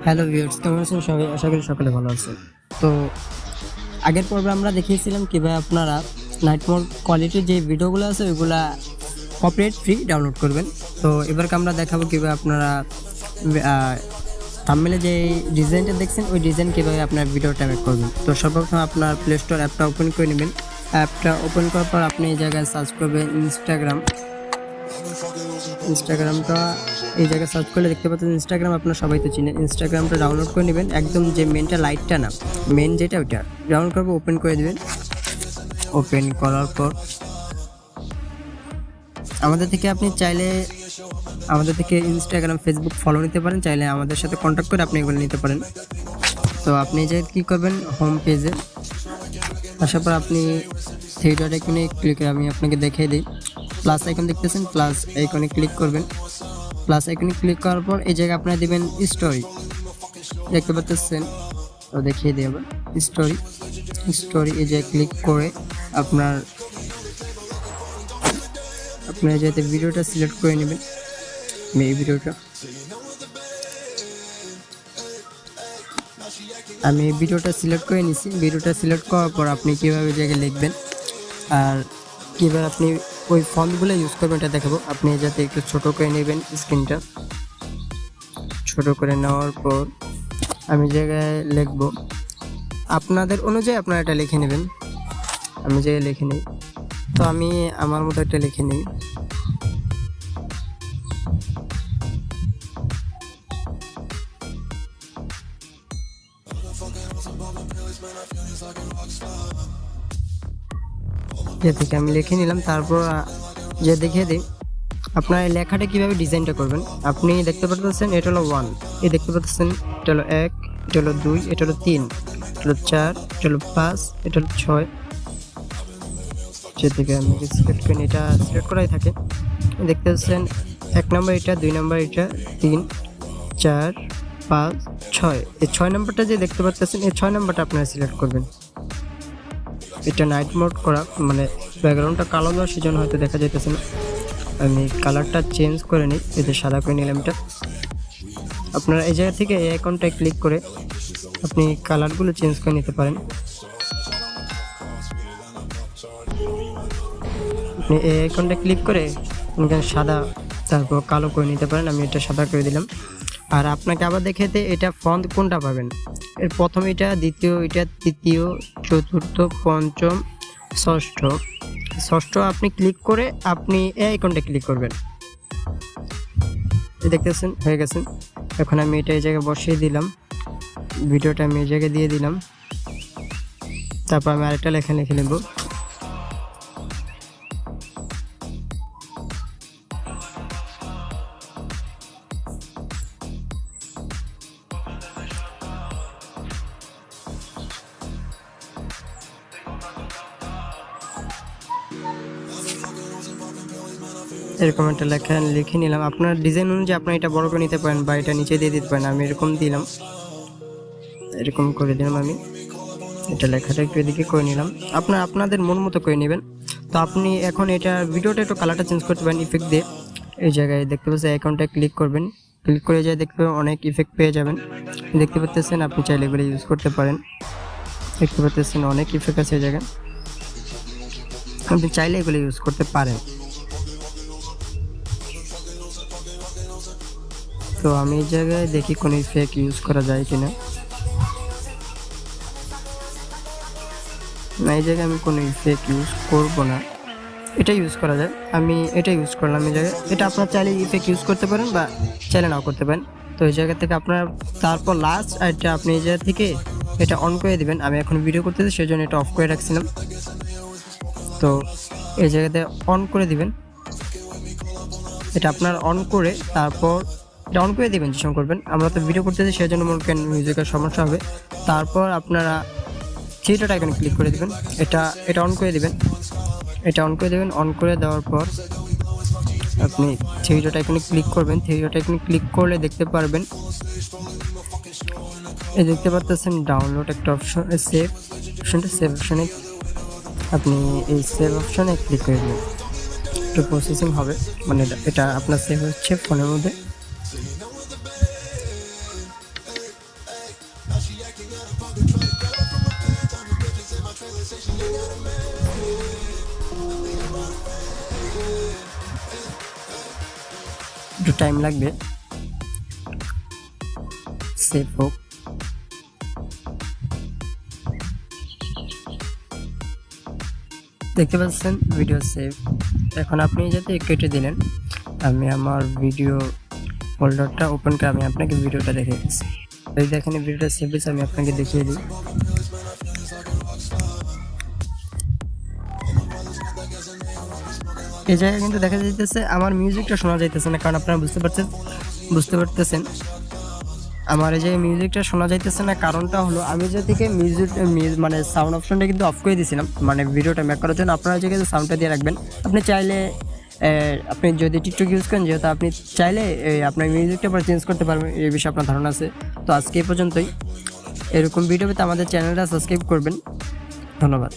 Hello viewers, কেমন আছেন সবাই? আশা করি সকলে ভালো আছেন। তো আগের পর্বে আমরা দেখিয়েছিলাম কিভাবে আপনারা নাইট মোড কোয়ালিটির যে ভিডিওগুলো আছে ওইগুলা কপিরাইট ফ্রি ডাউনলোড করবেন। তো এবারকে আমরা দেখাবো কিভাবে আপনারা থাম্বনেলে যে ডিজাইনটা দেখছেন ওই ডিজাইন কীভাবে আপনার ভিডিওটা মেক করবেন। তো সর্বপ্রথম আপনার প্লে স্টোর অ্যাপটা ওপেন করে নেবেন। অ্যাপটা ওপেন করার পর আপনি এই জায়গায় সার্চ করবেন ইনস্টাগ্রামটা এই জায়গায় সার্চ করলে দেখতে পাচ্ছেন ইনস্টাগ্রাম। আপনার সবাই তো চিনেন। ইনস্টাগ্রামটা ডাউনলোড করে নেবেন, একদম যে মেনটা লাইটটা না, মেন যেটা ওইটা ডাউনলোড করবো, ওপেন করে দেবেন। ওপেন করার পর আমাদের থেকে আপনি চাইলে আমাদের থেকে ইনস্টাগ্রাম ফেসবুক ফলো নিতে পারেন, চাইলে আমাদের সাথে কন্ট্যাক্ট করে আপনি এগুলো নিতে পারেন। তো আপনি যে কী করবেন, হোম পেজে আসার পর আপনি থ্রি ডট আইকনে ক্লিক করে আমি আপনাকে দেখিয়ে দিই। প্লাস আইকন দেখতেছেন, প্লাস আইকনে ক্লিক করবেন। প্লাস আইকনে ক্লিক করার পর এই জায়গায় আপনারা দেবেন স্টোরি, দেখতে পাচ্ছেন। তো দেখিয়ে দিই আবার স্টোরি এই জায়গায় ক্লিক করে আপনার যাতে ভিডিওটা সিলেক্ট করে নেবেন। এই আমি ভিডিওটা সিলেক্ট করে নিছি। ভিডিওটা সিলেক্ট করার পর আপনি কীভাবে জায়গায় লিখবেন আর কীভাবে আপনি ওই ফন্টগুলো ইউজ করবেন এটা দেখাবো। আপনি যাতে একটু ছোট করে নেবেন, স্ক্রিনটা ছোট করে নেওয়ার পর আমি জায়গায় লিখব, আপনাদের অনুযায়ী আপনারা এটা লিখে নেবেন। আমি জায়গায় লিখে নিই, তো আমি আমার মতো একটা লিখে নিই। থেকে আমি লিখে নিলাম। তারপর যে দেখিয়ে দিই আপনার লেখাটা কিভাবে ডিজাইনটা করবেন। আপনি দেখতে পাচ্ছেন এটা হলো 1, এই দেখতে পাচ্ছেন এটা হলো 1, এটা হলো 2, এটা হলো 3, এটা হলো 4, এটা হলো 5, এটা হলো 6। যে থেকে আমি সিলেক্ট করি, এটা সিলেক্ট করাই থাকে। দেখতে পাচ্ছেন 1 নম্বর এটা, 2 নম্বর এটা, 3, 4, 5, 6। এই 6 নম্বরটা যে দেখতে পাচ্ছেন এই 6 নম্বরটা আপনারা সিলেক্ট করবেন। এটা নাইট মোড করা, মানে ব্যাকগ্রাউন্ডটা কালো দেওয়া, সেজন্য হয়তো দেখা যাইতেছে না। আমি কালারটা চেঞ্জ করে নিই, এতে সাদা করে নিলাম। এটা আপনারা এই জায়গা থেকে এই আইকনটায় ক্লিক করে আপনি কালারগুলো চেঞ্জ করে নিতে পারেন। আপনি এই আইকনটা ক্লিক করে এখানে সাদা তারপর কালো করে নিতে পারেন। আমি এটা সাদা করে দিলাম। আর আপনাকে আবার দেখাতে এটা ফন্ট কোনটা পাবেন, এর প্রথম এটা, দ্বিতীয় এটা, তৃতীয়, চতুর্থ, পঞ্চম, ষষ্ঠ আপনি ক্লিক করে আপনি এই আইকনটা ক্লিক করবেন। দেখতেছেন হয়ে গেছে। এখন আমি এটা এই জায়গায় বসিয়ে দিলাম, ভিডিওটা আমি এই জায়গায় দিয়ে দিলাম। তারপর আমি আরেকটা লেখা লিখে নেব। এরকম একটা লেখা লিখে নিলাম। আপনার ডিজাইন অনুযায়ী আপনার এটা বড় করে নিতে পারেন বা এটা নিচে দিয়ে দিতে পারেন। আমি এরকম দিলাম, এরকম করে দিলাম। আমি এটা লেখাটা একটু এদিকে করে নিলাম। আপনাদের মন মতো করে নেবেন। তো আপনি এখন এটা ভিডিওটা একটু কালারটা চেঞ্জ করতে পারেন ইফেক্ট দিয়ে। এই জায়গায় দেখতে পাচ্ছেন অ্যাকাউন্টে ক্লিক করবেন, ক্লিক করে যায় দেখতে অনেক ইফেক্ট পেয়ে যাবেন। দেখতে পাচ্ছেন আপনি চাইলে এগুলো ইউজ করতে পারেন। দেখতে পাচ্ছেন অনেক ইফেক্ট আছে এই জায়গায়, আপনি চাইলে এগুলো ইউজ করতে পারেন। তো আমি এই জায়গায় দেখি কোনো ইফেক্ট ইউজ করা যায় কিনা। না, এই জায়গায় আমি কোনো ইফেক্ট ইউজ করব না, এটা ইউজ করা যায়। আমি এটা ইউজ করলাম এই জায়গায়। এটা আপনার চাইলে ইফেক্ট ইউজ করতে পারেন বা চাইলে নাও করতে পারেন। তো এই জায়গা থেকে আপনার তারপর লাস্ট এটা আপনি এই জায়গা থেকে এটা অন করে দিবেন। আমি এখন ভিডিও করতেছি সেজন্য এটা অফ করে রাখছিলাম। তো এই জায়গাতে অন করে দিবেন। এটা আপনার অন করে তারপর এটা অন করে দেবেন। যে করবেন, আমরা তো ভিডিও করতেছি সেজন্য মনে করেন মিউজিকের সমস্যা হবে। তারপর আপনারা থ্রি ডট আইকনে ক্লিক করে দেবেন। এটা অন করে দেবেন। এটা অন করে দেবেন। অন করে দেওয়ার পর আপনি থ্রি ডট আইকনে ক্লিক করবেন। থ্রি ডট আইকনে ক্লিক করলে দেখতে পারবেন, এই দেখতে পাচ্ছেন ডাউনলোড একটা অপশন, সেভ অপশনে আপনি এই সেভ অপশনে ক্লিক করে দেবেন। একটু প্রসেসিং হবে, মানে এটা আপনার সেভ হচ্ছে ফোনের মধ্যে। একটু টাইম লাগবে সেভ হোক। দেখতে পাচ্ছেন ভিডিও সেভ। এখন আপনি যাতে কেটে দিলেন, আমি আমার ভিডিও ফোল্ডারটা ওপেন করে আমি আপনাকে ভিডিওটা দেখে দিচ্ছি। এই দেখেন ভিডিওটা সেভ হয়েছে, আমি আপনাকে দেখিয়ে দিই। এই জায়গায় কিন্তু দেখা যাইতেছে আমার মিউজিকটা শোনা যাইতেছে না, কারণ আপনারা বুঝতে পারতেছেন আমার এই যে মিউজিকটা শোনা যাইতেছে না। কারণটা হলো আমি যে থেকে মিউজিক মানে সাউন্ড অপশনটা কিন্তু অফ করে দিয়েছিলাম, মানে ভিডিওটা মেক করার জন্য। আপনারা যে সাউন্ডটা দিয়ে রাখবেন। আপনি চাইলে আপনি যদি টিকটক ইউজ করেন, যেহেতু আপনি চাইলে আপনার মিউজিকটা পরে চেঞ্জ করতে পারবেন, এই বিষয়ে আপনার ধারণা আছে। তো আজকে এই পর্যন্তই। এরকম ভিডিও পেতে আমাদের চ্যানেলটা সাবস্ক্রাইব করবেন। ধন্যবাদ।